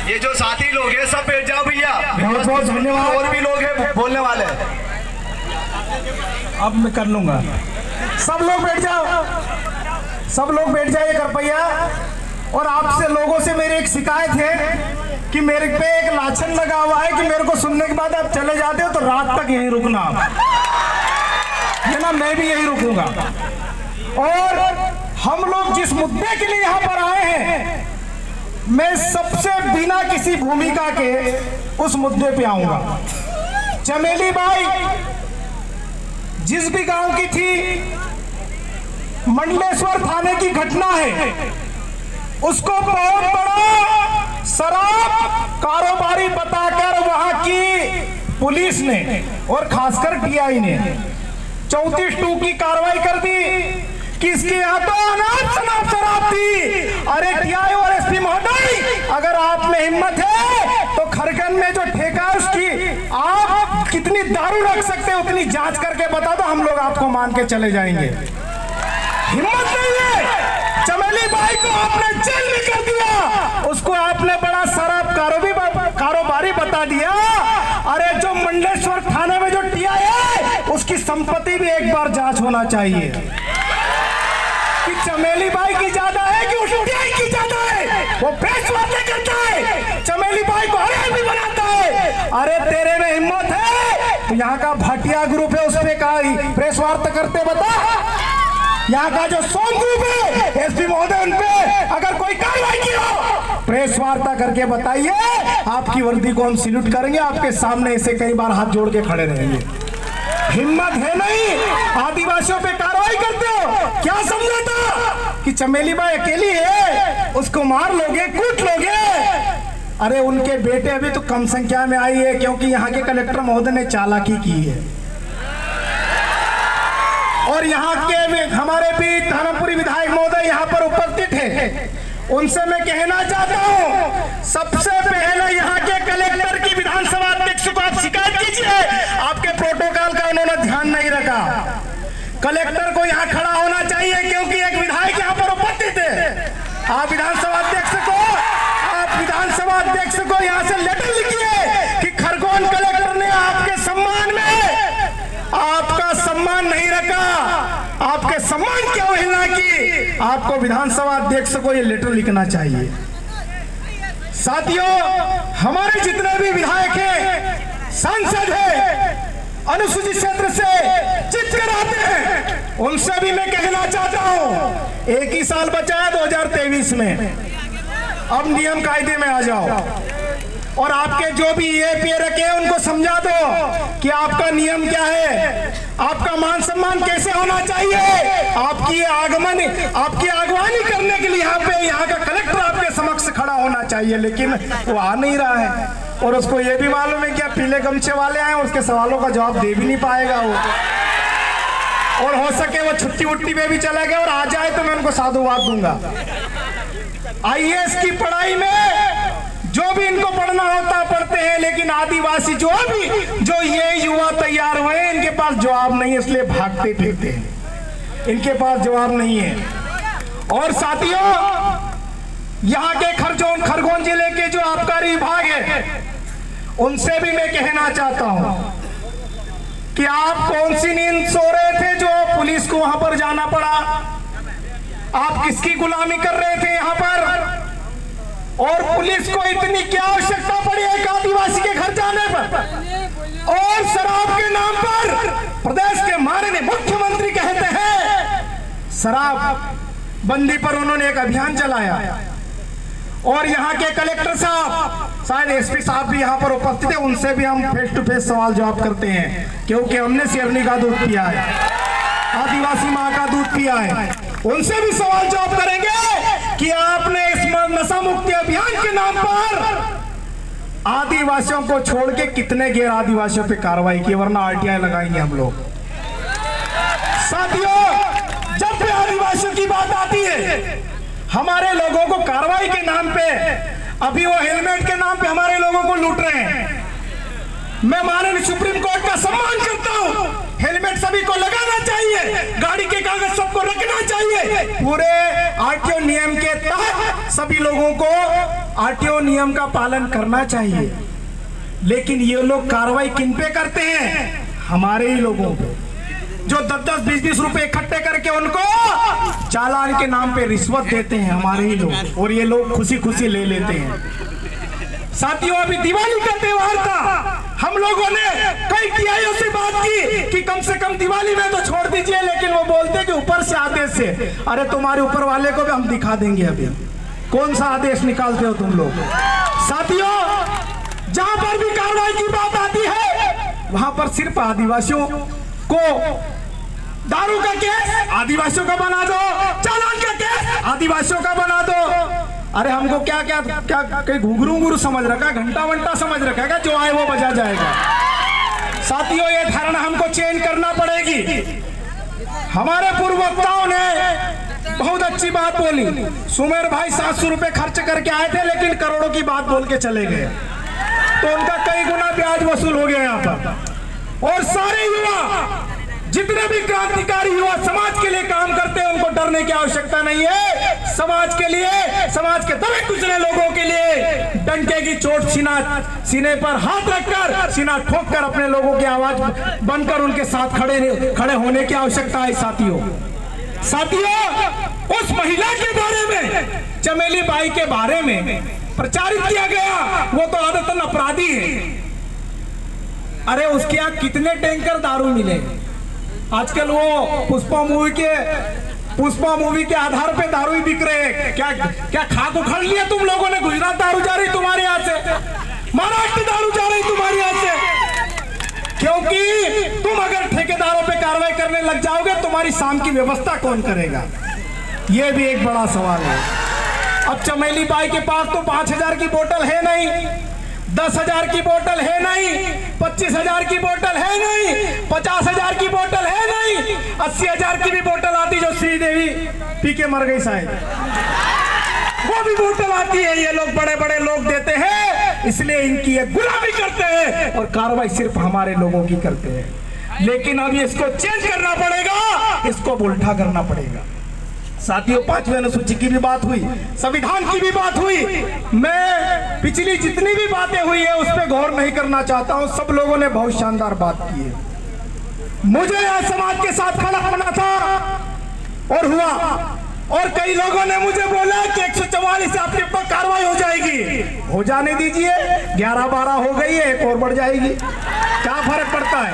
ये जो साथी लोग हैं सब बैठ जाओ भैया। बहुत बहुत धन्यवाद। और भी लोग हैं बोलने वाले। अब मैं कर लूंगा। सब लोग बैठ जाओ, सब लोग बैठ जाइए कृपया। और आपसे लोगों से मेरी एक शिकायत है कि मेरे पे एक लाछन लगा हुआ है कि मेरे को सुनने के बाद आप चले जाते हो तो रात तक यहीं रुकना है ना। मैं भी यहीं रुकूंगा। और हम लोग जिस मुद्दे के लिए यहाँ पर आए हैं, मैं सबसे बिना किसी भूमिका के उस मुद्दे पे आऊंगा। चमेली बाई जिस भी गांव की थी, मंडलेश्वर थाने की घटना है, उसको बहुत बड़ा शराब कारोबारी बताकर वहां की पुलिस ने और खासकर टीआई ने 34(2) की कार्रवाई कर दी कि इसके यहाँ तो अनाप शनाप शराब थी। अरे टीआई और एसपी महोदय, अगर आप में हिम्मत है तो खरगन में जो ठेका है उसकी आप कितनी दारू रख सकते हैं उतनी जांच करके बता दो, हम लोग आपको मान के चले जाएंगे। हिम्मत नहीं है। चमेली बाई को आपने जेल में कर दिया, उसको आपने बड़ा शराब कारोबारी बता दिया। अरे जो मंडलेश्वर थाने में जो टीआई है उसकी संपत्ति भी एक बार जांच होना चाहिए कि चमेली बाई की ज्यादा है कि उस टीआई की ज्यादा है। वो प्रेस वार्ता करता है, चमेली बाई को हराम भी बनाता है। अरे तेरे में हिम्मत है तो यहाँ का भाटिया ग्रुप है उस पे का प्रेस वार्ता करते बता। यहाँ का जो सोम ग्रुप है एसपी महोदय उन पे अगर कोई कार्रवाई की हो प्रेस वार्ता करके बताइए, आपकी वर्दी को हम सैल्यूट करेंगे, आपके सामने ऐसे कई बार हाथ जोड़ के खड़े रहेंगे। हिम्मत है नहीं, आदिवासियों पे कार्रवाई करते हो। क्या समझा था कि चमेली बाई अकेली है, उसको मार लोगे, कूट लोगे। अरे उनके बेटे अभी तो कम संख्या में आई है क्योंकि यहाँ के कलेक्टर महोदय ने चालाकी की है। और यहाँ के हमारे भी धर्मपुरी विधायक महोदय यहाँ पर उपस्थित है, उनसे मैं कहना चाहता हूँ सबसे पहले यहाँ के कलेक्टर की विधानसभा अध्यक्ष को आप शिकायत कीजिए, आपके प्रोटोकॉल का उन्होंने ध्यान नहीं रखा। कलेक्टर को यहाँ खड़ा होना चाहिए क्योंकि एक विधायक यहाँ पर उपस्थित है। आप विधानसभा अध्यक्ष को यहाँ से लेटर लिखिए कि खरगोन कलेक्टर ने आपके सम्मान में आपका सम्मान नहीं रखा, आपके सम्मान की अवहेलना की। आपको विधानसभा अध्यक्ष को ये लेटर लिखना चाहिए। साथियों, हमारे जितने भी विधायक हैं, सांसद हैं, अनुसूचित क्षेत्र से जीत कर आते हैं, उनसे भी मैं कहना चाहता हूं, एक ही साल बचा है 2023 में, अब नियम कायदे में आ जाओ और आपके जो भी ये पे रखे हैं उनको समझा दो कि आपका नियम क्या है, आपका मान सम्मान कैसे होना चाहिए। आपकी आगवानी करने के लिए यहाँ का कलेक्टर आपके समक्ष खड़ा होना चाहिए, लेकिन वो आ नहीं रहा है। और उसको ये भी मालूम है कि आप पीले गमछे वाले आए, उसके सवालों का जवाब दे भी नहीं पाएगा वो। और हो सके वो छुट्टी वुट्टी में भी चला गया और आ जाए तो मैं उनको साधुवाद दूंगा। आईएएस की पढ़ाई में जो भी इनको पढ़ना होता पढ़ते हैं, लेकिन आदिवासी जो ये युवा तैयार हुए हैं इनके पास जवाब नहीं है, इसलिए भागते फिरते हैं, इनके पास जवाब नहीं है। और साथियों, यहाँ के खरगोन जिले के जो आबकारी विभाग है उनसे भी मैं कहना चाहता हूं कि आप कौन सी नींद सो रहे थे जो पुलिस को वहां पर जाना पड़ा? आप किसकी गुलामी कर रहे थे यहाँ पर? और पुलिस को इतनी क्या आवश्यकता पड़ी एक आदिवासी के घर जाने पर? और शराब के नाम पर प्रदेश के माननीय मुख्यमंत्री कहते हैं शराब बंदी पर उन्होंने एक अभियान चलाया। और यहाँ के कलेक्टर साहब, शायद एसपी साहब भी यहाँ पर उपस्थित है, उनसे भी हम फेस टू फेस सवाल जवाब करते हैं क्योंकि हमने शेरनी का दूध पिया है, आदिवासी माँ का दूध पिया है। उनसे भी सवाल जवाब करेंगे कि आपने इस नशा मुक्ति अभियान के नाम पर आदिवासियों को छोड़ के कितने गैर आदिवासियों पे कार्रवाई की, वरना आरटीआई लगाएंगे हम लोग। साथियों, जब भी आदिवासियों की बात आती है हमारे लोगों को कार्रवाई के नाम पे, अभी वो हेलमेट के नाम पे हमारे लोगों को लूट रहे हैं। मैं माननीय सुप्रीम कोर्ट का सम्मान करता हूं, हेलमेट सभी को लगाना चाहिए, गाड़ी के कागज सबको रखना चाहिए, पूरे आरटीओ नियम के तहत सभी लोगों को आरटीओ नियम का पालन करना चाहिए, लेकिन ये लोग कार्रवाई किन पे करते हैं? हमारे ही लोगों पे, जो 10-10, 20-20 रुपए इकट्ठे करके उनको चालान के नाम पे रिश्वत देते हैं, हमारे ही लोग, और ये लोग खुशी खुशी ले लेते हैं। साथियों, अभी दिवाली का त्योहार था, हम लोगों ने कई टीआईओ से बात की कि कम से कम दिवाली में तो छोड़ दीजिए, लेकिन वो बोलते कि ऊपर से आदेश से। अरे तुम्हारे ऊपर वाले को भी हम दिखा देंगे। अभी कौन सा आदेश निकालते हो तुम लोग? साथियों, जहां पर भी कार्रवाई की बात आती है वहां पर सिर्फ आदिवासियों को दारू का केस आदिवासियों का बना दो, चालान का केस आदिवासियों का बना दो। अरे हमको क्या क्या क्या कहीं घुंघरू समझ रखा, घंटा वंटा समझ रखा है, जो आए वो बजा जाएगा। साथियों, ये धारणा हमको चेंज करना पड़ेगी। हमारे पूर्व वक्ताओं ने बहुत अच्छी बात बोली। सुमेर भाई 700 रुपए खर्च करके आए थे, लेकिन करोड़ों की बात बोल के चले गए, तो उनका कई गुना ब्याज वसूल हो गया यहाँ पर। और सारे युवा, जितने भी क्रांतिकारी युवा समाज के लिए काम करते हैं, उनको डरने की आवश्यकता नहीं है। समाज के लिए, समाज के दबे कुचले लोगों के लिए डंके की चोट सीने पर हाथ रखकर, सीना ठोक कर अपने लोगों की आवाज बनकर उनके साथ खड़े होने की आवश्यकता है। साथियों, उस महिला के बारे में, चमेली बाई के बारे में प्रचारित किया गया, वो तो आदतन अपराधी है। अरे उसके यहाँ कितने टैंकर दारू मिले? आजकल वो पुष्पा मूवी के आधार पे दारू ही बिक रहे हैं। क्या खाक उखड़ लिया तुम लोगों ने? गुजरात दारू जा रही तुम्हारे यहाँ से, महाराष्ट्र दारू जा रही तुम्हारे यहाँ से, क्योंकि तुम अगर ठेकेदारों पे कार्रवाई करने लग जाओगे, तुम्हारी शाम की व्यवस्था कौन करेगा? ये भी एक बड़ा सवाल है। अब चमेली बाई के पास तो 5,000 की बोतल है नहीं, 10,000 की बोतल है नहीं, 25,000 की बोतल है नहीं, 50,000 की बोतल है नहीं, 80,000 की भी बोतल आती, जो श्रीदेवी पी के मर गई शायद, वो भी बोतल आती है। ये लोग बड़े बड़े लोग देते हैं, इसलिए इनकी ये गुलामी करते हैं और कार्रवाई सिर्फ हमारे लोगों की करते हैं। लेकिन अब इसको चेंज करना पड़ेगा, इसको उल्टा करना पड़ेगा। साथियों, 5वीं अनुसूची की भी बात हुई, संविधान की भी बात हुई। मैं पिछली जितनी भी बातें हुई है उस पर गौर नहीं करना चाहता हूं। सब लोगों ने बहुत शानदार बात की है। मुझे यह समाज के साथ खड़ा होना था और हुआ, और कई लोगों ने मुझे बोला कि 144 से आपके ऊपर कार्रवाई हो जाएगी। हो जाने दीजिए, 11-12 हो गई है, एक और बढ़ जाएगी, क्या फर्क पड़ता है?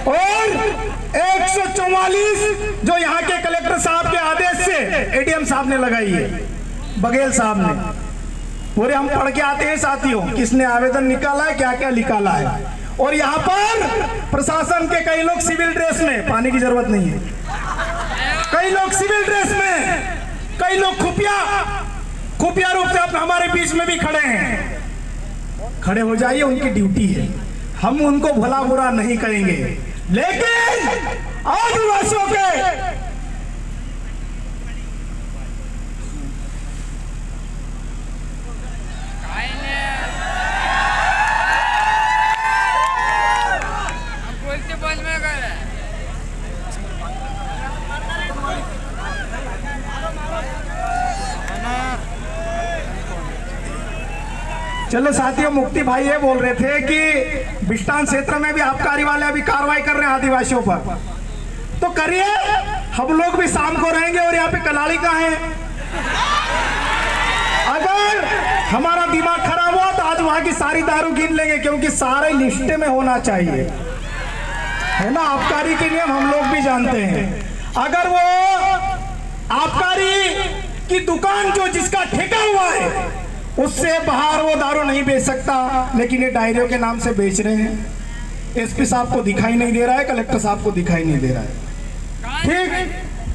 और 144 जो यहाँ के कलेक्टर साहब के आदेश से एडीएम साहब ने लगाई है, बघेल साहब ने, पूरे हम पढ़ के आते हैं साथियों, किसने आवेदन निकाला है, क्या क्या निकाला है। और यहाँ पर प्रशासन के कई लोग सिविल ड्रेस में, पानी की जरूरत नहीं है, कई लोग सिविल ड्रेस में, कई लोग खुफिया रूप से हमारे बीच में भी खड़े हैं। खड़े हो जाइए, उनकी ड्यूटी है, हम उनको भला बुरा नहीं करेंगे, लेकिन आदिवासियों के चलो साथियों, मुक्ति भाई ये बोल रहे थे कि बिस्टान क्षेत्र में भी आबकारी वाले अभी कार्रवाई कर रहे हैं आदिवासियों पर, तो करिए, हम लोग भी शाम को रहेंगे। और यहाँ पे कलाड़ी कहाँ है? अगर हमारा दिमाग खराब हुआ तो आज वहां की सारी दारू गिन लेंगे, क्योंकि सारे लिस्ट में होना चाहिए, है ना? आबकारी के नियम हम लोग भी जानते हैं। अगर वो आबकारी की दुकान जो जिसका ठेका हुआ है, उससे बाहर वो दारू नहीं बेच सकता, लेकिन ये डायरियों के नाम से बेच रहे हैं। एसपी साहब को दिखाई नहीं दे रहा है, कलेक्टर साहब को दिखाई नहीं दे रहा है। ठीक,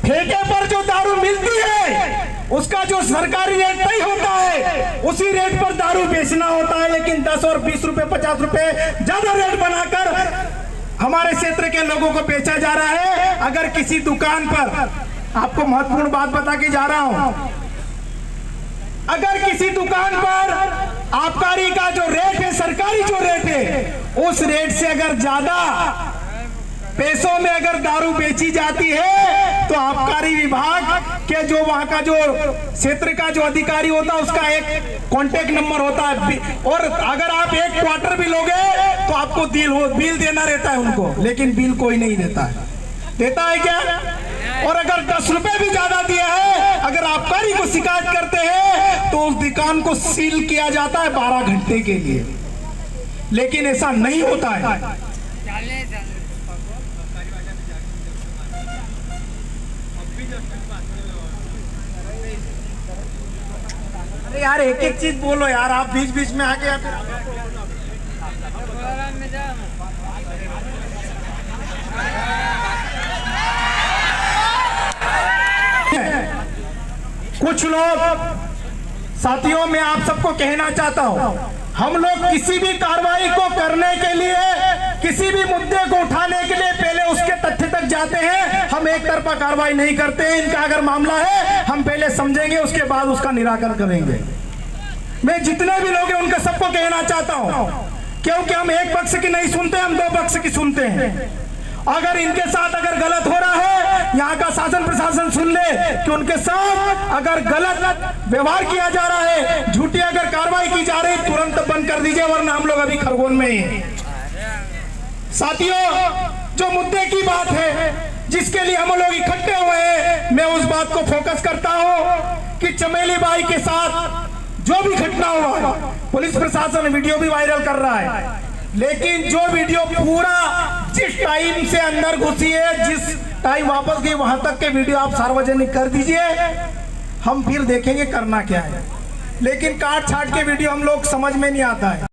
ठेके पर जो दारू मिलती है उसका जो सरकारी रेट तय होता है, उसी रेट पर दारू बेचना होता है। लेकिन 10 और 20 रुपए, 50 रुपए ज्यादा रेट बनाकर हमारे क्षेत्र के लोगों को बेचा जा रहा है। अगर किसी दुकान पर, आपको महत्वपूर्ण बात बता के जा रहा हूं, अगर किसी दुकान पर आबकारी का जो रेट है, सरकारी जो रेट है, उस रेट से अगर ज्यादा पैसों में अगर दारू बेची जाती है, तो आबकारी विभाग के जो वहां का जो क्षेत्र का जो अधिकारी होता है उसका एक कांटेक्ट नंबर होता है, और अगर आप एक क्वार्टर भी लोगे तो आपको बिल देना रहता है उनको, लेकिन बिल कोई नहीं देता है। देता है क्या? और अगर 10 रुपए भी ज्यादा दिया है, अगर आबकारी को शिकायत करते हैं तो उस दुकान को सील किया जाता है 12 घंटे के लिए, लेकिन ऐसा नहीं होता है। अरे यार एक एक चीज बोलो यार, आप बीच बीच में आके कुछ लोग साथियों, मैं आप सबको कहना चाहता हूं, हम लोग किसी भी कार्रवाई को करने के लिए, किसी भी मुद्दे को उठाने के लिए पहले उसके तथ्य तक जाते हैं। हम एक तरफा कार्रवाई नहीं करते हैं। इनका अगर मामला है हम पहले समझेंगे, उसके बाद उसका निराकरण करेंगे। मैं जितने भी लोग हैं उनका सबको कहना चाहता हूं, क्योंकि हम एक पक्ष की नहीं सुनते, हम दो पक्ष की सुनते हैं। अगर इनके साथ अगर गलत हो रहा है, यहाँ का शासन प्रशासन सुन ले कि उनके साथ अगर गलत व्यवहार किया जा रहा है, झूठी अगर कार्रवाई की जा रही, तुरंत बंद कर दीजिए, वरना हम लोग अभी खरगोन में ही हैं। साथियों, जो मुद्दे की बात है, जिसके लिए हम लोग इकट्ठे हुए हैं, मैं उस बात को फोकस करता हूं कि चमेली बाई के साथ जो भी घटना हुआ, पुलिस प्रशासन वीडियो भी वायरल कर रहा है, लेकिन जो वीडियो पूरा जिस टाइम से अंदर घुसी है, जिस टाइम वापस गई, वहां तक के वीडियो आप सार्वजनिक कर दीजिए, हम फिर देखेंगे करना क्या है। लेकिन काट छाट के वीडियो हम लोग समझ में नहीं आता है।